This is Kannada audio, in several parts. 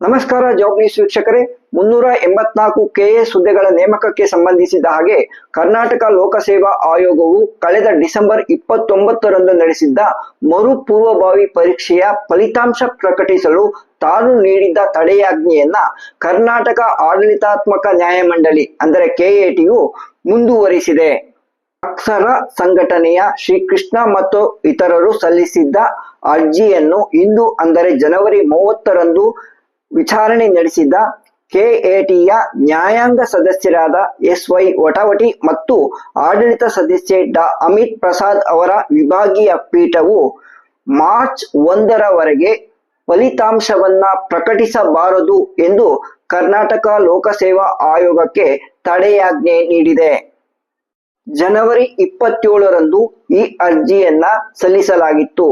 ನಮಸ್ಕಾರ ಜಾಬ್ ನ್ಯೂಸ್ ವೀಕ್ಷಕರೇ. 384 ಕೆಎಎಸ್ ಹುದ್ದೆಗಳ ನೇಮಕಕ್ಕೆ ಸಂಬಂಧಿಸಿದ ಹಾಗೆ ಕರ್ನಾಟಕ ಲೋಕಸೇವಾ ಆಯೋಗವು ಕಳೆದ ಡಿಸೆಂಬರ್ 29ರಂದು ನಡೆಸಿದ್ದ ಮರು ಪೂರ್ವಭಾವಿ ಪರೀಕ್ಷೆಯ ಫಲಿತಾಂಶ ಪ್ರಕಟಿಸಲು ತಾನು ನೀಡಿದ್ದ ತಡೆಯಾಜ್ಞೆಯನ್ನ ಕರ್ನಾಟಕ ಆಡಳಿತಾತ್ಮಕ ನ್ಯಾಯಮಂಡಳಿ ಅಂದರೆ ಕೆಎಟಿಯು ಮುಂದುವರಿಸಿದೆ. ಅಕ್ಷರ ಸಂಘಟನೆಯ ಶ್ರೀಕೃಷ್ಣ ಮತ್ತು ಇತರರು ಸಲ್ಲಿಸಿದ್ದ ಅರ್ಜಿಯನ್ನು ಇಂದು ಅಂದರೆ ಜನವರಿ 30ರಂದು ವಿಚಾರಣೆ ನಡೆಸಿದ ಕೆಎಟಿಯ ನ್ಯಾಯಾಂಗ ಸದಸ್ಯರಾದ ಎಸ್.ವೈ. ವಟವಟಿ ಮತ್ತು ಆಡಳಿತ ಸದಸ್ಯೆ ಡಾ. ಅಮಿತ್ ಪ್ರಸಾದ್ ಅವರ ವಿಭಾಗೀಯ ಪೀಠವು ಮಾರ್ಚ್ 1ರವರೆಗೆ ಫಲಿತಾಂಶವನ್ನ ಪ್ರಕಟಿಸಬಾರದು ಎಂದು ಕರ್ನಾಟಕ ಲೋಕಸೇವಾ ಆಯೋಗಕ್ಕೆ ತಡೆಯಾಜ್ಞೆ ನೀಡಿದೆ. ಜನವರಿ 27ರಂದು ಈ ಅರ್ಜಿಯನ್ನ ಸಲ್ಲಿಸಲಾಗಿತ್ತು.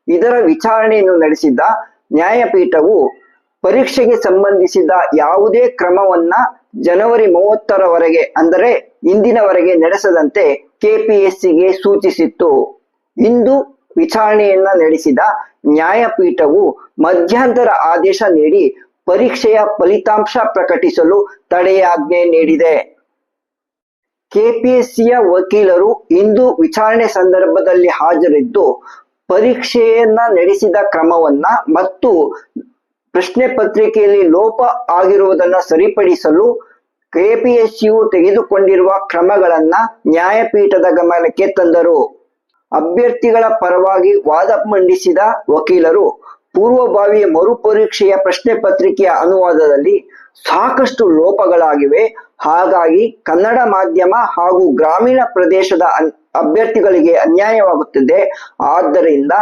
ಇದರ ವಿಚಾರಣೆಯನ್ನು ನಡೆಸಿದ ನ್ಯಾಯಪೀಠವು ಪರೀಕ್ಷೆಗೆ ಸಂಬಂಧಿಸಿದ ಯಾವುದೇ ಕ್ರಮವನ್ನ ಜನವರಿ 30ರವರೆಗೆ ಅಂದರೆ ಇಂದಿನವರೆಗೆ ನಡೆಸದಂತೆ ಕೆಪಿಎಸ್ಸಿಗೆ ಸೂಚಿಸಿತ್ತು. ಇಂದು ವಿಚಾರಣೆಯನ್ನ ನಡೆಸಿದ ನ್ಯಾಯಪೀಠವು ಮಧ್ಯಂತರ ಆದೇಶ ನೀಡಿ ಪರೀಕ್ಷೆಯ ಫಲಿತಾಂಶ ಪ್ರಕಟಿಸಲು ತಡೆಯಾಜ್ಞೆ ನೀಡಿದೆ. ಕೆಪಿಎಸ್ಸಿಯ ವಕೀಲರು ಇಂದು ವಿಚಾರಣೆ ಸಂದರ್ಭದಲ್ಲಿ ಹಾಜರಿದ್ದು ಪರೀಕ್ಷೆಯನ್ನ ನಡೆಸಿದ ಕ್ರಮವನ್ನ ಮತ್ತು ಪ್ರಶ್ನೆ ಪತ್ರಿಕೆಯಲ್ಲಿ ಲೋಪ ಆಗಿರುವುದನ್ನು ಸರಿಪಡಿಸಲು ಕೆಪಿಎಸ್ಸಿಯು ತೆಗೆದುಕೊಂಡಿರುವ ಕ್ರಮಗಳನ್ನ ನ್ಯಾಯಪೀಠದ ಗಮನಕ್ಕೆ ತಂದರು. ಅಭ್ಯರ್ಥಿಗಳ ಪರವಾಗಿ ವಾದ ಮಂಡಿಸಿದ ವಕೀಲರು ಪೂರ್ವಭಾವಿ ಮರುಪರೀಕ್ಷೆಯ ಪ್ರಶ್ನೆ ಪತ್ರಿಕೆಯ ಅನುವಾದದಲ್ಲಿ ಸಾಕಷ್ಟು ಲೋಪಗಳಾಗಿವೆ, ಹಾಗಾಗಿ ಕನ್ನಡ ಮಾಧ್ಯಮ ಹಾಗೂ ಗ್ರಾಮೀಣ ಪ್ರದೇಶದ ಅಭ್ಯರ್ಥಿಗಳಿಗೆ ಅನ್ಯಾಯವಾಗುತ್ತದೆ. ಆದ್ದರಿಂದ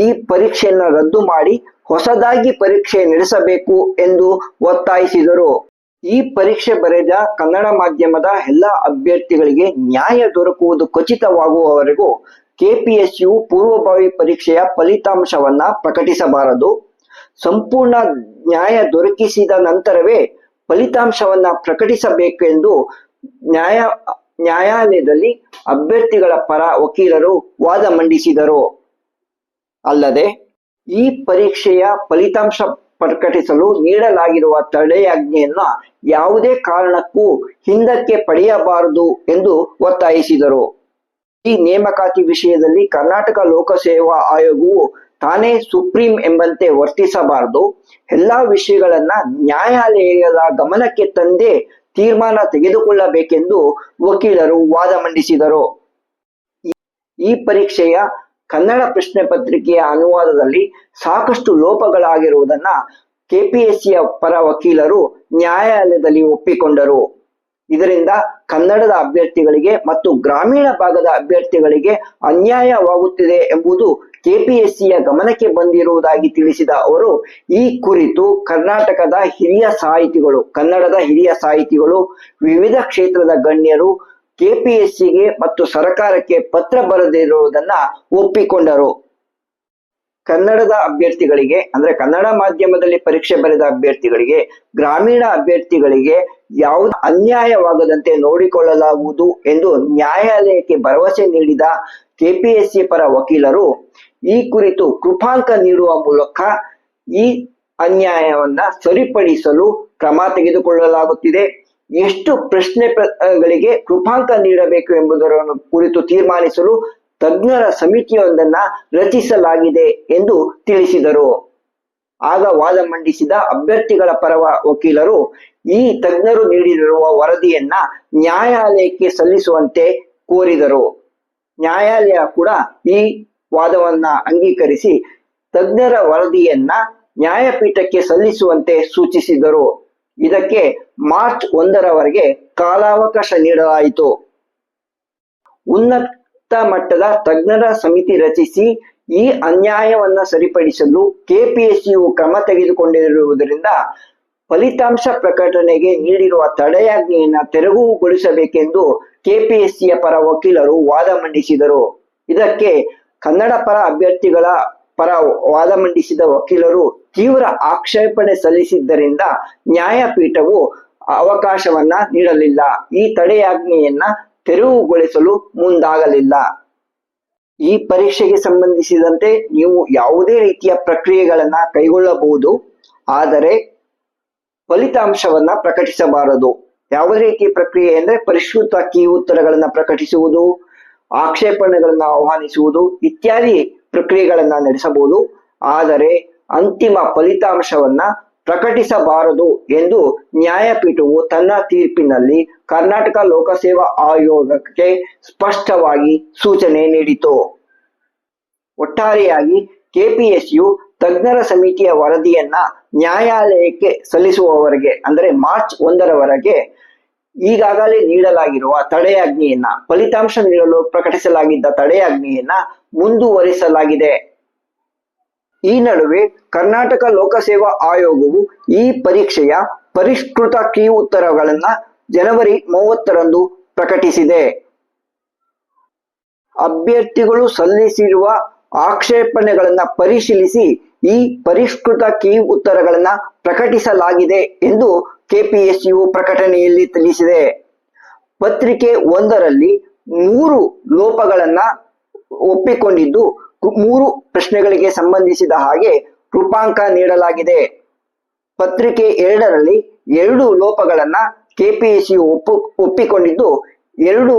ಈ ಪರೀಕ್ಷೆಯನ್ನು ರದ್ದು ಮಾಡಿ ಹೊಸದಾಗಿ ಪರೀಕ್ಷೆ ನಡೆಸಬೇಕು ಎಂದು ಒತ್ತಾಯಿಸಿದರು. ಈ ಪರೀಕ್ಷೆ ಬರೆದ ಕನ್ನಡ ಮಾಧ್ಯಮದ ಎಲ್ಲ ಅಭ್ಯರ್ಥಿಗಳಿಗೆ ನ್ಯಾಯ ದೊರಕುವುದು ಖಚಿತವಾಗುವವರೆಗೂ ಕೆಪಿಎಸ್ಸಿಯು ಪೂರ್ವಭಾವಿ ಪರೀಕ್ಷೆಯ ಫಲಿತಾಂಶವನ್ನ ಪ್ರಕಟಿಸಬಾರದು. ಸಂಪೂರ್ಣ ನ್ಯಾಯ ದೊರಕಿಸಿದ ನಂತರವೇ ಫಲಿತಾಂಶವನ್ನ ಪ್ರಕಟಿಸಬೇಕು ಎಂದು ನ್ಯಾಯಾಲಯದಲ್ಲಿ ಅಭ್ಯರ್ಥಿಗಳ ಪರ ವಕೀಲರು ವಾದ ಮಂಡಿಸಿದರು. ಅಲ್ಲದೆ ಈ ಪರೀಕ್ಷೆಯ ಫಲಿತಾಂಶ ಪ್ರಕಟಿಸಲು ನೀಡಲಾಗಿರುವ ತಡೆಯಾಜ್ಞೆಯನ್ನ ಯಾವುದೇ ಕಾರಣಕ್ಕೂ ಹಿಂದಕ್ಕೆ ಪಡೆಯಬಾರದು ಎಂದು ಒತ್ತಾಯಿಸಿದರು. ಈ ನೇಮಕಾತಿ ವಿಷಯದಲ್ಲಿ ಕರ್ನಾಟಕ ಲೋಕಸೇವಾ ಆಯೋಗವು ತಾನೇ ಸುಪ್ರೀಂ ಎಂಬಂತೆ ವರ್ತಿಸಬಾರದು. ಎಲ್ಲಾ ವಿಷಯಗಳನ್ನ ನ್ಯಾಯಾಲಯದ ಗಮನಕ್ಕೆ ತಂದೇ ತೀರ್ಮಾನ ತೆಗೆದುಕೊಳ್ಳಬೇಕೆಂದು ವಕೀಲರು ವಾದ ಮಂಡಿಸಿದರು. ಈ ಪರೀಕ್ಷೆಯ ಕನ್ನಡ ಪ್ರಶ್ನೆ ಪತ್ರಿಕೆಯ ಅನುವಾದದಲ್ಲಿ ಸಾಕಷ್ಟು ಲೋಪಗಳಾಗಿರುವುದನ್ನ ಕೆಪಿಎಸ್ಸಿಯ ಪರ ವಕೀಲರು ನ್ಯಾಯಾಲಯದಲ್ಲಿ ಒಪ್ಪಿಕೊಂಡರು. ಇದರಿಂದ ಕನ್ನಡದ ಅಭ್ಯರ್ಥಿಗಳಿಗೆ ಮತ್ತು ಗ್ರಾಮೀಣ ಭಾಗದ ಅಭ್ಯರ್ಥಿಗಳಿಗೆ ಅನ್ಯಾಯವಾಗುತ್ತಿದೆ ಎಂಬುದು ಕೆಪಿಎಸ್ಸಿಯ ಗಮನಕ್ಕೆ ಬಂದಿರುವುದಾಗಿ ತಿಳಿಸಿದ ಅವರು ಈ ಕುರಿತು ಕರ್ನಾಟಕದ ಕನ್ನಡದ ಹಿರಿಯ ಸಾಹಿತಿಗಳು, ವಿವಿಧ ಕ್ಷೇತ್ರದ ಗಣ್ಯರು ಕೆಪಿಎಸ್ಸಿಗೆ ಮತ್ತು ಸರ್ಕಾರಕ್ಕೆ ಪತ್ರ ಬರೆದಿರುವುದನ್ನ ಒಪ್ಪಿಕೊಂಡರು. ಕನ್ನಡದ ಅಭ್ಯರ್ಥಿಗಳಿಗೆ ಅಂದ್ರೆ ಕನ್ನಡ ಮಾಧ್ಯಮದಲ್ಲಿ ಪರೀಕ್ಷೆ ಬರೆದ ಅಭ್ಯರ್ಥಿಗಳಿಗೆ, ಗ್ರಾಮೀಣ ಅಭ್ಯರ್ಥಿಗಳಿಗೆ ಯಾವುದೇ ಅನ್ಯಾಯವಾಗದಂತೆ ನೋಡಿಕೊಳ್ಳಲಾಗುವುದು ಎಂದು ನ್ಯಾಯಾಲಯಕ್ಕೆ ಭರವಸೆ ನೀಡಿದ ಕೆಪಿಎಸ್ಸಿ ಪರ ವಕೀಲರು ಈ ಕುರಿತು ಕೃಪಾಂಕ ನೀಡುವ ಮೂಲಕ ಈ ಅನ್ಯಾಯವನ್ನ ಸರಿಪಡಿಸಲು ಕ್ರಮ ತೆಗೆದುಕೊಳ್ಳಲಾಗುತ್ತಿದೆ. ಎಷ್ಟು ಪ್ರಶ್ನೆಗಳಿಗೆ ಕೃಪಾಂಕ ನೀಡಬೇಕು ಎಂಬುದರ ಕುರಿತು ತೀರ್ಮಾನಿಸಲು ತಜ್ಞರ ಸಮಿತಿಯೊಂದನ್ನ ರಚಿಸಲಾಗಿದೆ ಎಂದು ತಿಳಿಸಿದರು. ಆಗ ವಾದ ಮಂಡಿಸಿದ ಅಭ್ಯರ್ಥಿಗಳ ಪರ ವಕೀಲರು ಈ ತಜ್ಞರು ನೀಡಿರುವ ವರದಿಯನ್ನ ನ್ಯಾಯಾಲಯಕ್ಕೆ ಸಲ್ಲಿಸುವಂತೆ ಕೋರಿದರು. ನ್ಯಾಯಾಲಯ ಕೂಡ ಈ ವಾದವನ್ನ ಅಂಗೀಕರಿಸಿ ತಜ್ಞರ ವರದಿಯನ್ನ ನ್ಯಾಯಪೀಠಕ್ಕೆ ಸಲ್ಲಿಸುವಂತೆ ಸೂಚಿಸಿದರು. ಇದಕ್ಕೆ ಮಾರ್ಚ್ 1ರವರೆಗೆ ಕಾಲಾವಕಾಶ ನೀಡಲಾಯಿತು. ಉನ್ನತ ಮಟ್ಟದ ತಜ್ಞರ ಸಮಿತಿ ರಚಿಸಿ ಈ ಅನ್ಯಾಯವನ್ನ ಸರಿಪಡಿಸಲು ಕೆಪಿಎಸ್ಸಿಯು ಕ್ರಮ ತೆಗೆದುಕೊಂಡಿರುವುದರಿಂದ ಫಲಿತಾಂಶ ಪ್ರಕಟಣೆಗೆ ನೀಡಿರುವ ತಡೆಯಾಜ್ಞೆಯನ್ನ ತೆರವುಗೊಳಿಸಬೇಕೆಂದು ಕೆಪಿಎಸ್ಸಿಯ ಪರ ವಕೀಲರು ವಾದ ಮಂಡಿಸಿದರು. ಇದಕ್ಕೆ ಕನ್ನಡ ಪರ ಅಭ್ಯರ್ಥಿಗಳ ಪರ ವಾದ ಮಂಡಿಸಿದ ವಕೀಲರು ತೀವ್ರ ಆಕ್ಷೇಪಣೆ ಸಲ್ಲಿಸಿದ್ದರಿಂದ ನ್ಯಾಯಪೀಠವು ಅವಕಾಶವನ್ನ ನೀಡಲಿಲ್ಲ. ಈ ತಡೆಯಾಜ್ಞೆಯನ್ನ ತೆರವುಗೊಳಿಸಲು ಮುಂದಾಗಲಿಲ್ಲ. ಈ ಪರೀಕ್ಷೆಗೆ ಸಂಬಂಧಿಸಿದಂತೆ ನೀವು ಯಾವುದೇ ರೀತಿಯ ಪ್ರಕ್ರಿಯೆಗಳನ್ನ ಕೈಗೊಳ್ಳಬಹುದು, ಆದರೆ ಫಲಿತಾಂಶವನ್ನ ಪ್ರಕಟಿಸಬಾರದು. ಯಾವುದೇ ರೀತಿಯ ಪ್ರಕ್ರಿಯೆ ಅಂದ್ರೆ ಪರಿಷ್ಕೃತ ಕೀ ಉತ್ತರಗಳನ್ನ ಪ್ರಕಟಿಸುವುದು, ಆಕ್ಷೇಪಣೆಗಳನ್ನ ಆಹ್ವಾನಿಸುವುದು ಇತ್ಯಾದಿ ಪ್ರಕ್ರಿಯೆಗಳನ್ನ ನಡೆಸಬಹುದು, ಆದರೆ ಅಂತಿಮ ಫಲಿತಾಂಶವನ್ನ ಪ್ರಕಟಿಸಬಾರದು ಎಂದು ನ್ಯಾಯಪೀಠವು ತನ್ನ ತೀರ್ಪಿನಲ್ಲಿ ಕರ್ನಾಟಕ ಲೋಕಸೇವಾ ಆಯೋಗಕ್ಕೆ ಸ್ಪಷ್ಟವಾಗಿ ಸೂಚನೆ ನೀಡಿತು. ಒಟ್ಟಾರೆಯಾಗಿ ಕೆಪಿಎಸ್ಸಿಯು ತಜ್ಞರ ಸಮಿತಿಯ ವರದಿಯನ್ನ ನ್ಯಾಯಾಲಯಕ್ಕೆ ಸಲ್ಲಿಸುವವರೆಗೆ ಅಂದ್ರೆ ಮಾರ್ಚ್ 1ರವರೆಗೆ ಈಗಾಗಲೇ ನೀಡಲಾಗಿರುವ ತಡೆಯಾಜ್ಞೆಯನ್ನ, ಫಲಿತಾಂಶ ನೀಡಲು ಪ್ರಕಟಿಸಲಾಗಿದ್ದ ತಡೆಯಾಜ್ಞೆಯನ್ನ ಮುಂದುವರಿಸಲಾಗಿದೆ. ಈ ನಡುವೆ ಕರ್ನಾಟಕ ಲೋಕಸೇವಾ ಆಯೋಗವು ಈ ಪರೀಕ್ಷೆಯ ಪರಿಷ್ಕೃತ ಕೀ ಉತ್ತರಗಳನ್ನ ಜನವರಿ 30ರಂದು ಪ್ರಕಟಿಸಿದೆ. ಅಭ್ಯರ್ಥಿಗಳು ಸಲ್ಲಿಸಿರುವ ಆಕ್ಷೇಪಣೆಗಳನ್ನ ಪರಿಶೀಲಿಸಿ ಈ ಪರಿಷ್ಕೃತ ಕೀ ಉತ್ತರಗಳನ್ನ ಪ್ರಕಟಿಸಲಾಗಿದೆ ಎಂದು ಕೆಪಿಎಸ್ಸಿಯು ಪ್ರಕಟಣೆಯಲ್ಲಿ ತಿಳಿಸಿದೆ. ಪತ್ರಿಕೆ 1ರಲ್ಲಿ 3 ಲೋಪಗಳನ್ನ ಒಪ್ಪಿಕೊಂಡಿದ್ದು 3 ಪ್ರಶ್ನೆಗಳಿಗೆ ಸಂಬಂಧಿಸಿದ ಹಾಗೆ ಕೃಪಾಂಕ ನೀಡಲಾಗಿದೆ. ಪತ್ರಿಕೆ 2ರಲ್ಲಿ 2 ಲೋಪಗಳನ್ನ ಕೆಪಿಎಸ್ಸಿಯು ಒಪ್ಪಿಕೊಂಡಿದ್ದು 2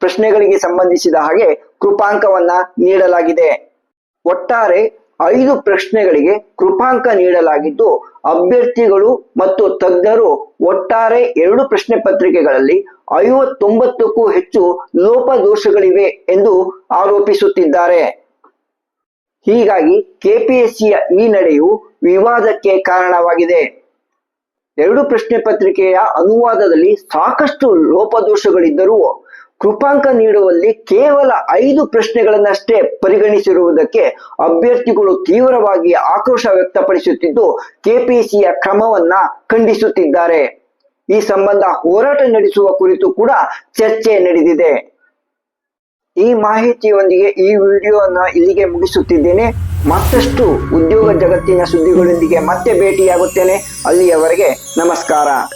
ಪ್ರಶ್ನೆಗಳಿಗೆ ಸಂಬಂಧಿಸಿದ ಹಾಗೆ ಕೃಪಾಂಕವನ್ನ ನೀಡಲಾಗಿದೆ. ಒಟ್ಟಾರೆ 5 ಪ್ರಶ್ನೆಗಳಿಗೆ ಕೃಪಾಂಕ ನೀಡಲಾಗಿದ್ದು, ಅಭ್ಯರ್ಥಿಗಳು ಮತ್ತು ತಜ್ಞರು ಒಟ್ಟಾರೆ 2 ಪ್ರಶ್ನೆ ಪತ್ರಿಕೆಗಳಲ್ಲಿ 59ಕ್ಕೂ ಹೆಚ್ಚು ಲೋಪದೋಷಗಳಿವೆ ಎಂದು ಆರೋಪಿಸುತ್ತಿದ್ದಾರೆ. ಹೀಗಾಗಿ ಕೆಪಿಎಸ್ಸಿಯ ಈ ನಡೆಯು ವಿವಾದಕ್ಕೆ ಕಾರಣವಾಗಿದೆ. 2 ಪ್ರಶ್ನೆ ಪತ್ರಿಕೆಯ ಅನುವಾದದಲ್ಲಿ ಸಾಕಷ್ಟು ಲೋಪದೋಷಗಳಿದ್ದರೂ ಕೃಪಾಂಕ ನೀಡುವಲ್ಲಿ ಕೇವಲ 5 ಪ್ರಶ್ನೆಗಳನ್ನಷ್ಟೇ ಪರಿಗಣಿಸಿರುವುದಕ್ಕೆ ಅಭ್ಯರ್ಥಿಗಳು ತೀವ್ರವಾಗಿ ಆಕ್ರೋಶ ವ್ಯಕ್ತಪಡಿಸುತ್ತಿದ್ದು ಕೆಪಿಎಸ್ಸಿಯ ಕ್ರಮವನ್ನ ಖಂಡಿಸುತ್ತಿದ್ದಾರೆ. ಈ ಸಂಬಂಧ ಹೋರಾಟ ನಡೆಸುವ ಕುರಿತು ಕೂಡ ಚರ್ಚೆ ನಡೆದಿದೆ. ಈ ಮಾಹಿತಿಯೊಂದಿಗೆ ಈ ವಿಡಿಯೋನ ಇಲ್ಲಿಗೆ ಮುಗಿಸುತ್ತಿದ್ದೇನೆ. ಮತ್ತಷ್ಟು ಉದ್ಯೋಗ ಜಗತ್ತಿನ ಸುದ್ದಿಗಳೊಂದಿಗೆ ಮತ್ತೆ ಭೇಟಿಯಾಗುತ್ತೇನೆ. ಅಲ್ಲಿಯವರೆಗೆ ನಮಸ್ಕಾರ.